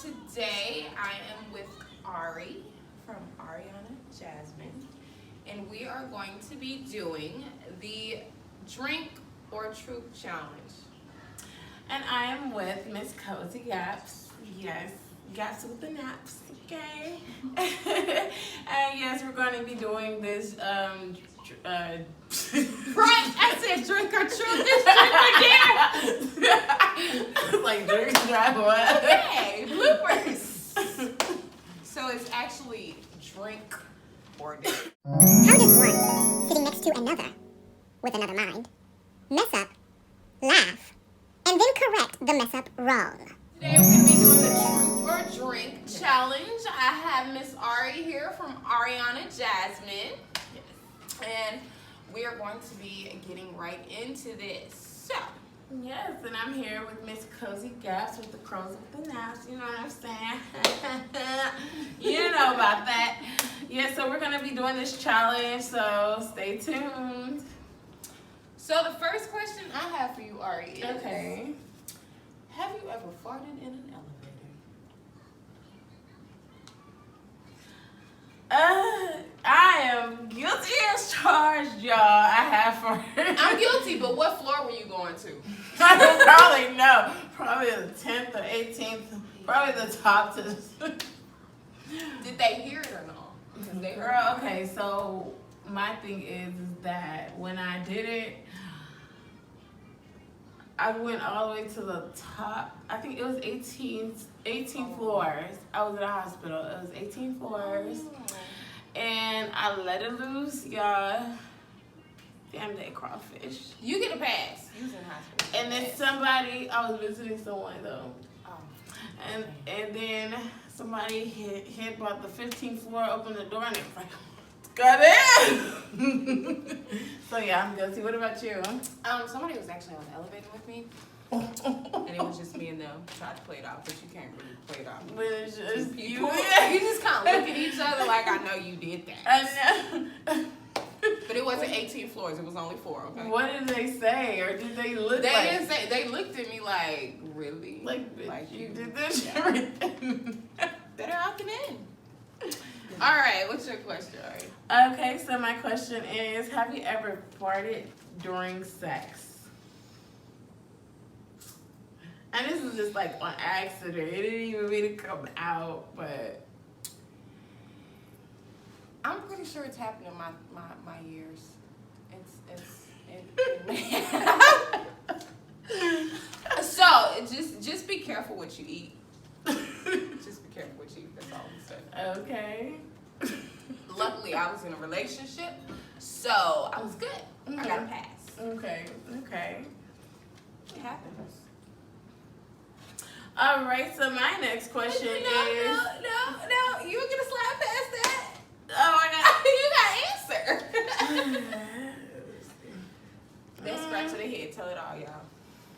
today I am with Ari from Ariana, Jasmine, and we are going to be doing the Drink or Truth Challenge. And I am with Miss Cozy Gaps. Yes, Gaps with the naps. Okay. And yes, we're going to be doing this. Right, I said drink or truth. It's drink or dare. Like drink, drive, what? Okay, bloopers. So it's actually drink or dare. How does one, sitting next to another, with another mind, mess up, laugh, and then correct the mess up wrong? Today we're going to be doing the Truth or Drink Challenge. I have Miss Ari here from Ariana Jasmine. And we are going to be getting right into this. So, Yes, and I'm here with Miss Cozy Gaps with the crows with the naps. You know what I'm saying? You know about that. Yeah, so we're going to be doing this challenge, so stay tuned. so the first question I have for you, Ari, is Okay. have you ever farted in an elevator? I am guilty as charged, y'all. I have farted. I'm guilty, but what floor were you going to? I don't probably know. Probably the 10th or 18th. Probably the top to. Did they hear it or not? Because they heard Girl, it. okay, so my thing is that when I did it, I went all the way to the top. I think it was 18 floors. I was in a hospital. It was 18 floors. And I let it loose, y'all. Damn, they crawfish. You get a pass. You was in the hospital. And then somebody, I was visiting someone though. Oh. And then somebody hit about the 15th floor, opened the door, and it was like, got in. So yeah, I'm guilty. What about you? Somebody was actually on the elevator with me, and it was just me and them. Tried to play it off, but you can't really play it off. But it's just Two you. people. You just kind of look at each other like I know you did that. I know. But it wasn't 18 floors. It was only 4. Okay. What did they say, or did they look They like? didn't say. They looked at me like, really? Like, bitch, Like you you. did this Yeah. everything. Better out than in. All right. What's your question, Ari? Okay, so my question is, have you ever farted during sex? And this is just like on accident. It didn't even mean to come out, but I'm pretty sure it's happened in my years. So just be careful what you eat. Just be careful what you eat. That's all I'm saying. okay. Luckily, I was in a relationship, so I was good. I got a pass. Okay. It happens. All right, so my next question is... No. You were gonna slide past that. Oh, You got answer. That scratch of the head. Tell it all, y'all.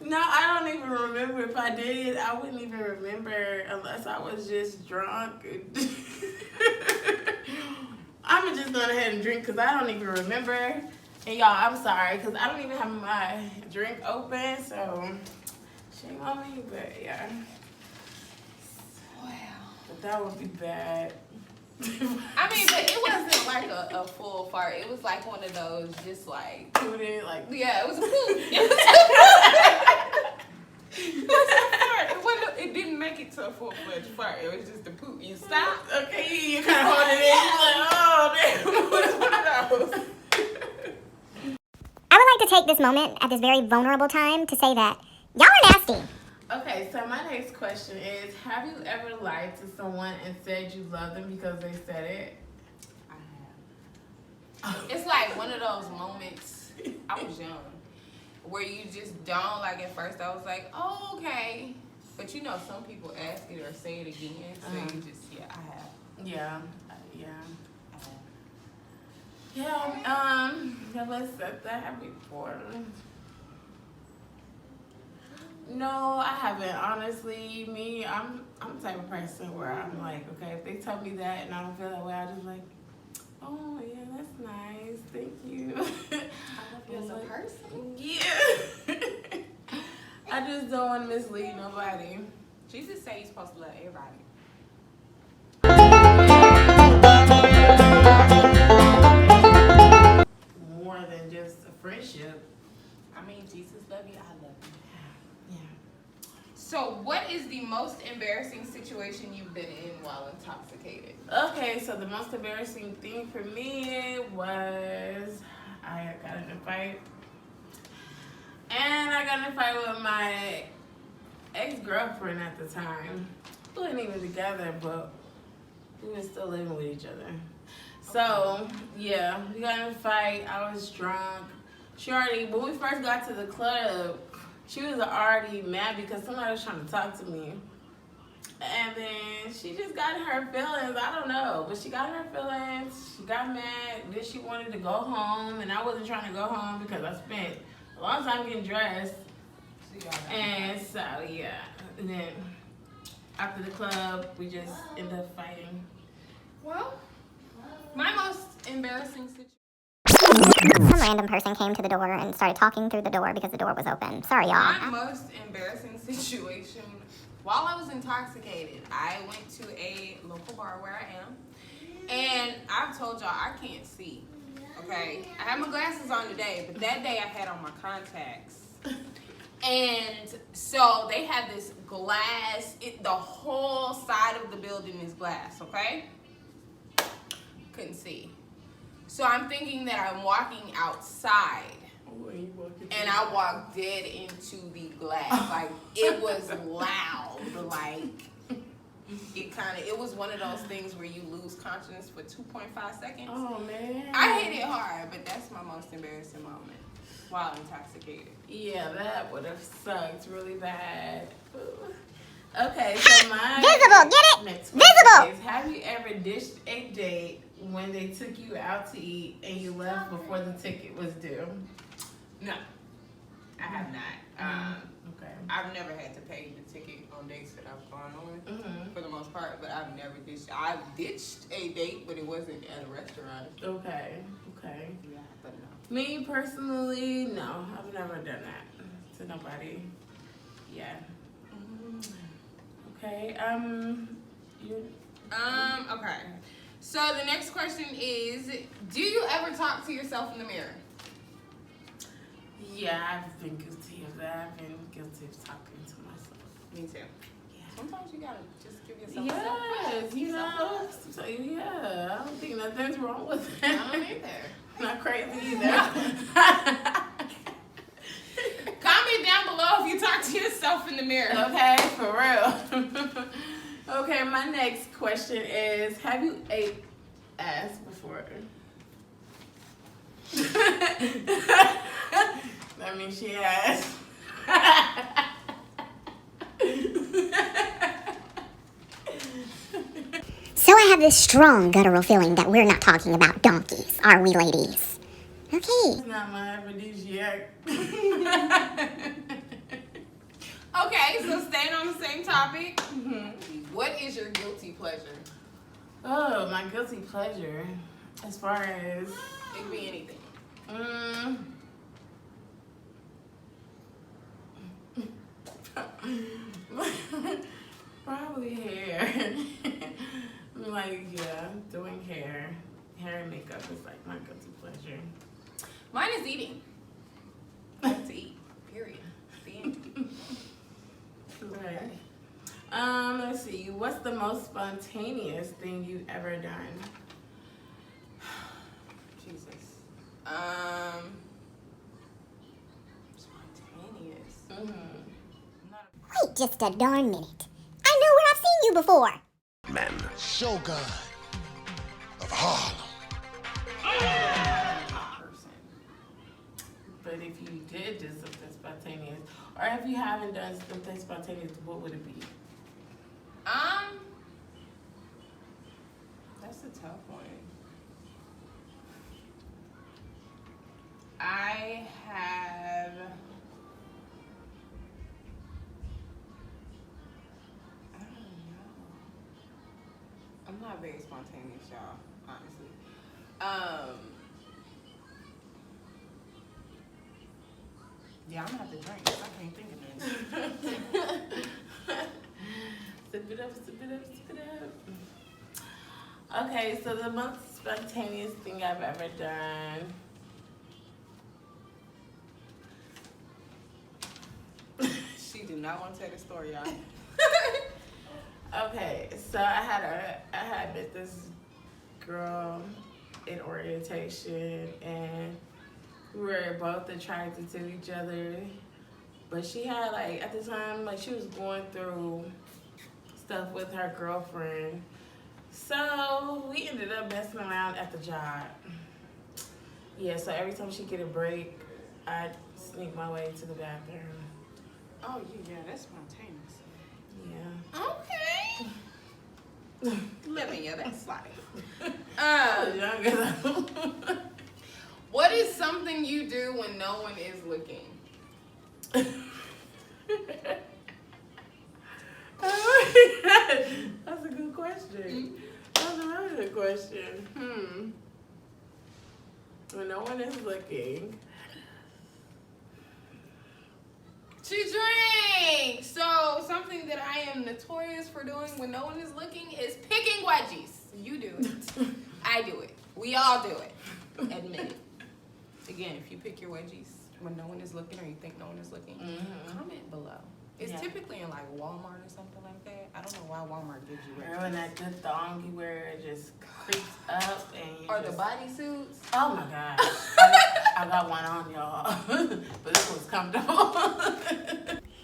No, I don't even remember. If I did, I wouldn't even remember unless I was just drunk. I'm just going ahead and drink because I don't even remember. And y'all, I'm sorry because I don't even have my drink open, so shame on me, but yeah. Wow. But that would be bad. I mean, but it wasn't like a full fart. It was like one of those, just like, Put it like... yeah, it was a poop. It was a fart. It didn't make it to a full-fledged fart. It was just a poop. You stop. Okay, you kind of hold it in. You're like, oh, damn. It was one of those. I would like to take this moment at this very vulnerable time to say that y'all are nasty. Okay, so my next question is, have you ever lied to someone and said you love them because they said it? I have. It's like one of those moments, I was young, where you just don't, like at first I was like, oh, okay. But you know, some people ask it or say it again, so you just, yeah, I have. Yeah. I have. Yeah, let's set that before. No, I haven't. Honestly, me, I'm the type of person where I'm like, okay, if they tell me that and I don't feel that way, I just like, oh yeah, that's nice, thank you. I love you as a person. Yeah. I just don't want to mislead nobody. Jesus said you're supposed to love everybody. More than just a friendship. I mean, Jesus love you, I love you. Yeah. So, what is the most embarrassing situation you've been in while intoxicated? Okay, so the most embarrassing thing for me was I got in a fight. And I got in a fight with my ex-girlfriend at the time. We weren't even together, but we were still living with each other. So, yeah, we got in a fight. I was drunk. When we first got to the club, she was already mad because somebody was trying to talk to me. And then she just got in her feelings. I don't know. But she got in her feelings. She got mad. Then she wanted to go home. And I wasn't trying to go home because I spent a long time getting dressed. And so, yeah. And then after the club, we just ended up fighting. Well, my most embarrassing situation. Some random person came to the door and started talking through the door because the door was open. Sorry, y'all. My most embarrassing situation, while I was intoxicated, I went to a local bar where I am, and I've told y'all I can't see, okay? I have my glasses on today, but that day I had on my contacts. And so they had this glass, the whole side of the building is glass, okay? Couldn't see. So I'm thinking that I'm walking outside. And I walked dead into the glass. Like, it was loud. Like, it was one of those things where you lose consciousness for 2.5 seconds. Oh, man. I hit it hard, but that's my most embarrassing moment while intoxicated. Yeah, that would have sucked really bad. Ooh. Okay, so my Visible, get it? next Visible. question is, have you ever dished a date when they took you out to eat and you left before the ticket was due? No, I have not. Okay. I've never had to pay the ticket on dates that I've gone on, Mm-hmm. for the most part, but I've never ditched. I've ditched a date, but it wasn't at a restaurant. Okay. Yeah, but no. Me personally, no, I've never done that to nobody. Yeah. Okay. Okay. So the next question is, do you ever talk to yourself in the mirror? Yeah, I've been guilty of that. I've been guilty of talking to myself. Me too. Yeah. Sometimes you gotta just give yourself Yes, you know. So, yeah, I don't think nothing's wrong with I that. don't either. Not crazy either. Comment down below if you talk to yourself in the mirror. Okay, for real. Okay, my next question is, have you ate ass before? That means she has. So I have this strong guttural feeling that we're not talking about donkeys, are we, ladies? Okay. It's not my aphrodisiac. Okay, so staying on the same topic, what is your guilty pleasure? Oh, my guilty pleasure, as far as It could be anything. Probably hair. Like, yeah, doing hair and makeup is like my guilty pleasure. Mine is eating. I like to eat. Period. The end. Right. Let's see. What's the most spontaneous thing you've ever done? Jesus. Spontaneous. Wait just a darn minute. I know where I've seen you before. Man. Shogun of Harlem. Person. But if you did do something spontaneous, or if you haven't done something spontaneous, what would it be? That's a tough one. I have. I don't know. I'm not very spontaneous, y'all. Honestly. Yeah, I'm gonna have to drink. I can't think of it. Sip it up, sip it up, sip it up. Okay, so the most spontaneous thing I've ever done. She did not want to tell the story, y'all. Okay, so I had met this girl in orientation, and we were both attracted to each other. But she had, like, at the time, like, she was going through stuff with her girlfriend. So we ended up messing around at the job. Yeah, so every time she get a break, I'd sneak my way to the bathroom. Oh, yeah, that's spontaneous. Yeah. Okay. Let me hear that slide. I was younger though. What is something you do when no one is looking? That's a good question. That's a really good question. When no one is looking. She drinks. So something that I am notorious for doing when no one is looking is picking wedgies. You do it. I do it. We all do it. Admit it. Again, if you pick your wedgies when no one is looking or you think no one is looking, comment below. It's typically in like Walmart or something like that. I don't know why Walmart gives you wedgies. Remember when that good thong you wear just creeps up and you Or the bodysuits. Oh my gosh. I got one on, y'all. But this was comfortable.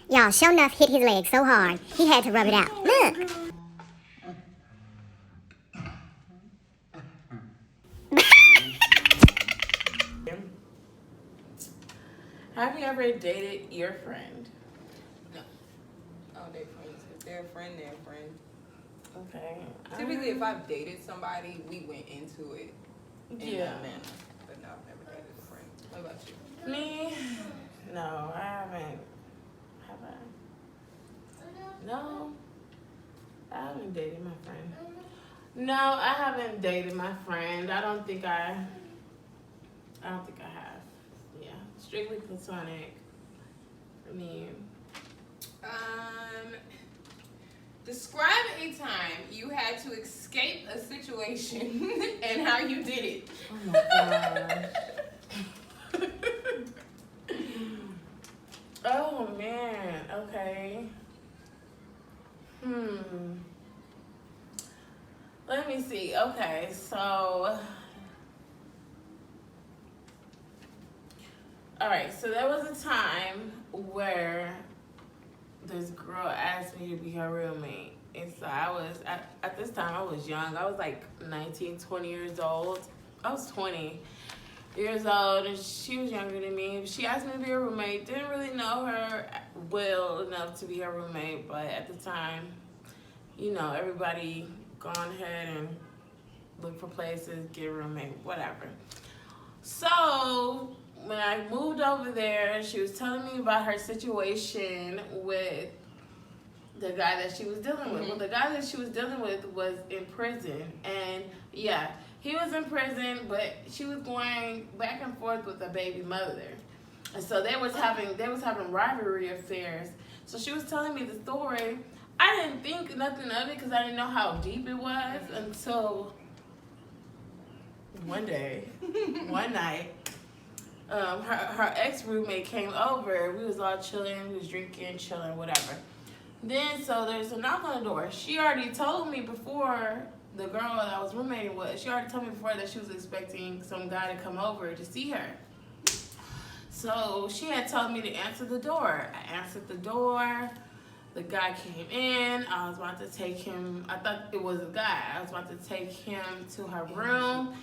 Y'all, sure enough hit his leg so hard, he had to rub it out. Look! Have you ever dated your friend? No. Oh, they're friends. If they're a friend, they're a friend. Okay. Typically, if I've dated somebody, we went into it in that manner. But no, I've never dated a friend. What about you? Me? No, I haven't. Have I? No. I haven't dated my friend. No, I haven't dated my friend. I don't think I have. Yeah. Strictly platonic. I mean. Describe a time you had to escape a situation and how you did it. Oh my god. Oh man, okay. Let me see. Okay, so alright, so there was a time where this girl asked me to be her roommate. And so I was, at this time I was young. I was like 19, 20 years old. I was 20 years old and she was younger than me. She asked me to be her roommate. Didn't really know her well enough to be her roommate, but at the time, you know, everybody go on ahead and look for places, get a roommate, whatever. So when I moved over there, she was telling me about her situation with the guy that she was dealing with. Well, the guy that she was dealing with was in prison. And yeah, he was in prison, but she was going back and forth with a baby mother. And so they was having rivalry affairs. So she was telling me the story. I didn't think nothing of it because I didn't know how deep it was until one night. Her ex-roommate came over. We was all chilling. We was drinking, chilling, whatever. Then, so there's a knock on the door. She already told me before, the girl that I was roommating with, she already told me before that she was expecting some guy to come over to see her. So she had told me to answer the door. I answered the door. The guy came in. I was about to take him. I thought it was a guy. I was about to take him to her room.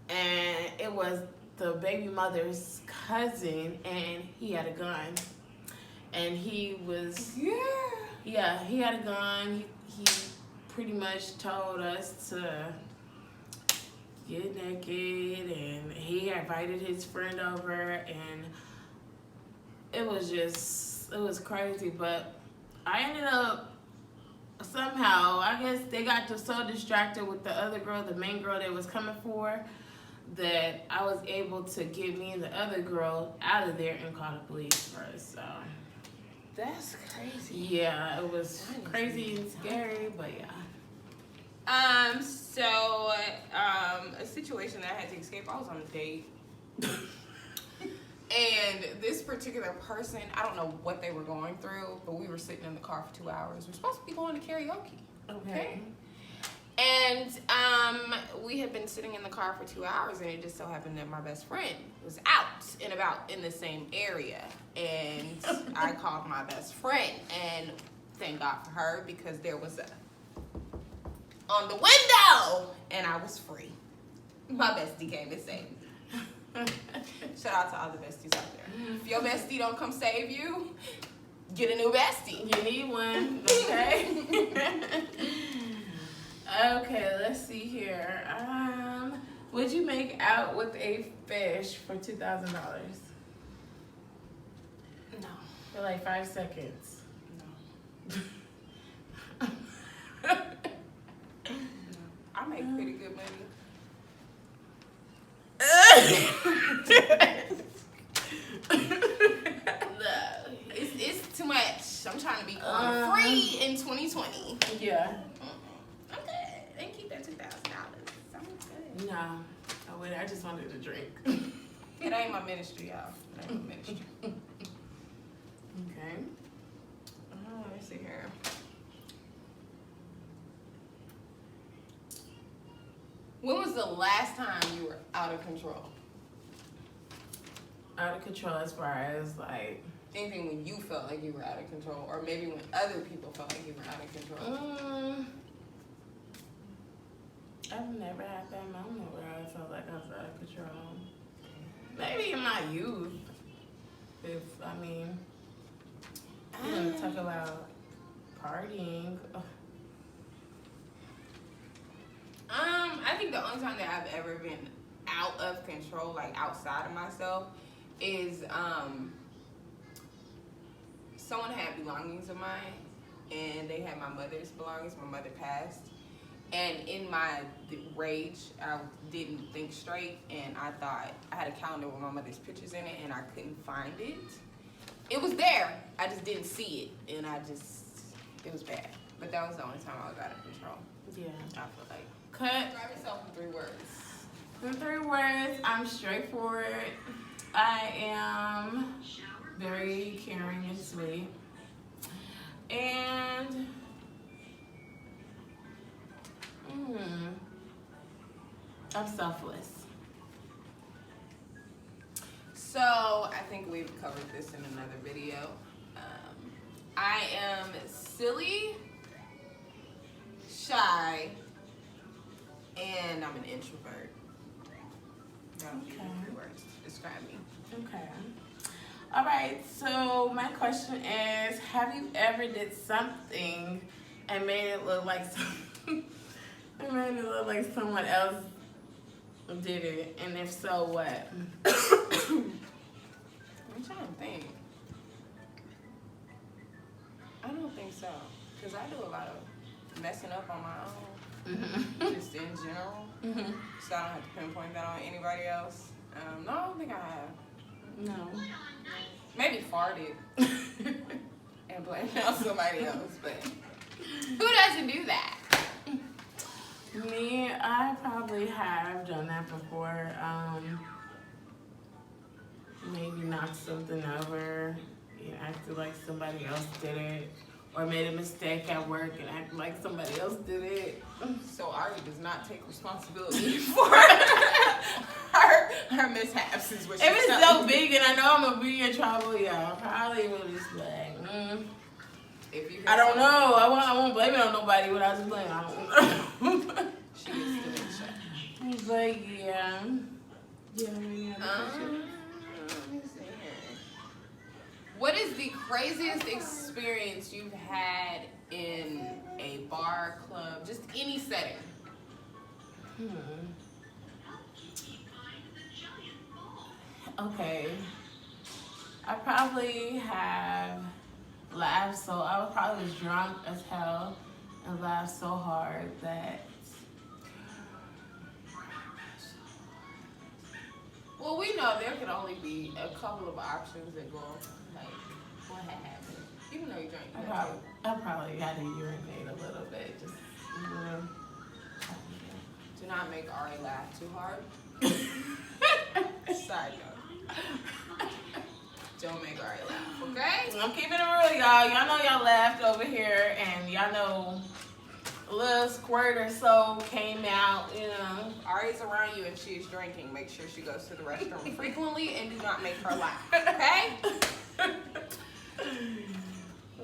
And it was the baby mother's cousin, and he had a gun. And he was, he had a gun. He pretty much told us to get naked, and he invited his friend over, and it was crazy. But I ended up, somehow, I guess they got so distracted with the other girl, the main girl they was coming for, that I was able to get me and the other girl out of there and call the police first. So That's crazy. Yeah, it was crazy and scary, but yeah. So, a situation that I had to escape, I was on a date. And this particular person, I don't know what they were going through, but we were sitting in the car for 2 hours. We're supposed to be going to karaoke. Okay. And we had been sitting in the car for 2 hours, and it just so happened that my best friend was out and about in the same area. And I called my best friend, and thank God for her, because there was a on the window, and I was free. My bestie came and saved me. Shout out to all the besties out there. If your bestie don't come save you, get a new bestie. You need one, okay? Okay, let's see here. Would you make out with a fish for $2,000? No. For like 5 seconds. No. I make pretty good money. It's too much. I'm trying to be free in 2020. Yeah. I'm good. They keep that $2,000. I'm good. No, I wouldn't. I just wanted a drink. It ain't my ministry, y'all. It ain't my ministry. Okay. Let me see here. When was the last time you were out of control? Out of control as far as like. Anything when you felt like you were out of control, or maybe when other people felt like you were out of control? I've never had that moment where I felt like I was out of control. Maybe in my youth. If, I mean, you want to talk about partying. I think the only time that I've ever been out of control, like outside of myself, is someone had belongings of mine, and they had my mother's belongings. My mother passed, and in my rage, I didn't think straight, and I thought I had a calendar with my mother's pictures in it, and I couldn't find it. It was there, I just didn't see it, and it was bad. But that was the only time I was out of control. Yeah. I feel like. Cut. Describe yourself in 3 words. In 3 words, I'm straightforward. I am very caring and sweet. And I'm selfless. So I think we've covered this in another video. I am silly, shy, and I'm an introvert. That would be Okay. 3 words to describe me. Okay. All right. So my question is: have you ever did something and made it look like someone else did it? And if so, what? I'm trying to think. I don't think so, because I do a lot of messing up on my own, just in general. So I don't have to pinpoint that on anybody else. No, I don't think I have. No. Maybe farted and blame it on somebody else, but who doesn't do that? Me, I probably have done that before. Maybe knocked something over and acted like somebody else did it. Or made a mistake at work and acted like somebody else did it. So Ari does not take responsibility for her mishaps is what she's If it's telling so me. big and I know I'm gonna be in trouble, yeah, I probably would just be like, If you I don't know. I won't blame it on nobody without just blaming. I don't know. She gets dementia. But yeah. Do you have any other questions? Let me see here. What is the craziest experience you've had in a bar, club, just any setting? Okay. I probably have laughed so I was probably drunk as hell and laughed so hard that Well, we know there could only be a couple of options that go like what had happened. I probably got to urinate a little bit. Just, Do not make Ari laugh too hard. Side note. Don't make Ari laugh, okay? I'm keeping it real, y'all. Y'all know y'all laughed over here, and y'all know a little squirt or so came out, you know. Ari's around you and she's drinking. Make sure she goes to the restroom frequently and do not make her laugh, okay?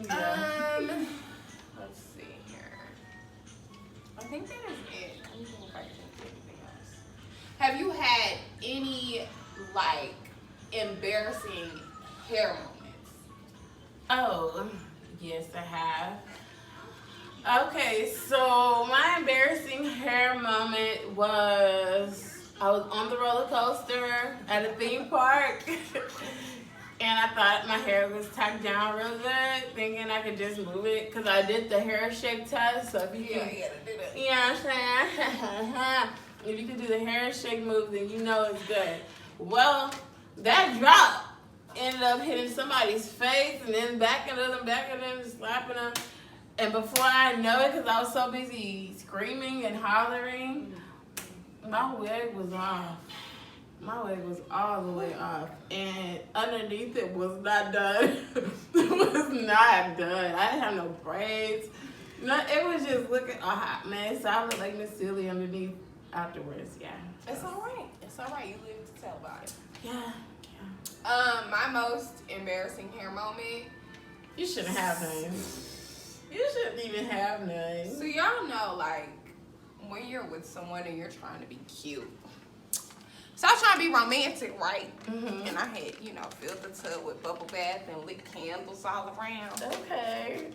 Yeah. Let's see here. I think that is it. Let me think if I can think of anything else. Have you had any, like, embarrassing hair moments? Oh, yes, I have. Okay, so my embarrassing hair moment was I was on the roller coaster at a theme park. And I thought my hair was tucked down real good, thinking I could just move it, because I did the hair shake test. So if you can, You gotta do that. you know what I'm saying? If you can do the hair shake move, then you know it's good. Well, that drop ended up hitting somebody's face, and then backing them, slapping them. And before I know it, because I was so busy screaming and hollering, my wig was off. My wig was all the way off, and underneath it was not done. It was not done. I didn't have no braids. No, it was just looking a hot mess. I looked like Miss Silly underneath afterwards. Yeah, It's all right. It's all right. You live to tell about it. yeah. My most embarrassing hair moment. You shouldn't have none. You shouldn't even have none. So y'all know, like, when you're with someone and you're trying to be cute. So I was trying to be romantic, right? Mm-hmm. And I had, you know, filled the tub with bubble bath and lit candles all around. Okay.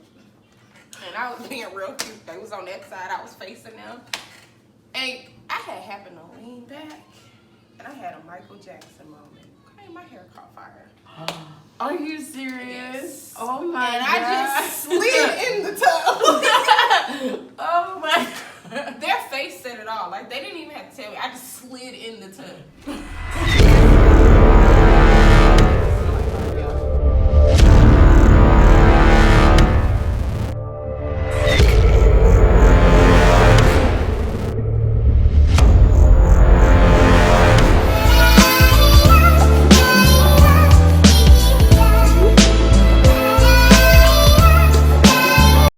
And I was being real cute. They was on that side. I was facing them. And I had happened to lean back. And I had a Michael Jackson moment. Okay, my hair caught fire. Are you serious? Yes. Oh my And god. I just slid in the tub. Oh my god. Their face said it all. Like, they didn't even have to tell me. I just slid in the tub.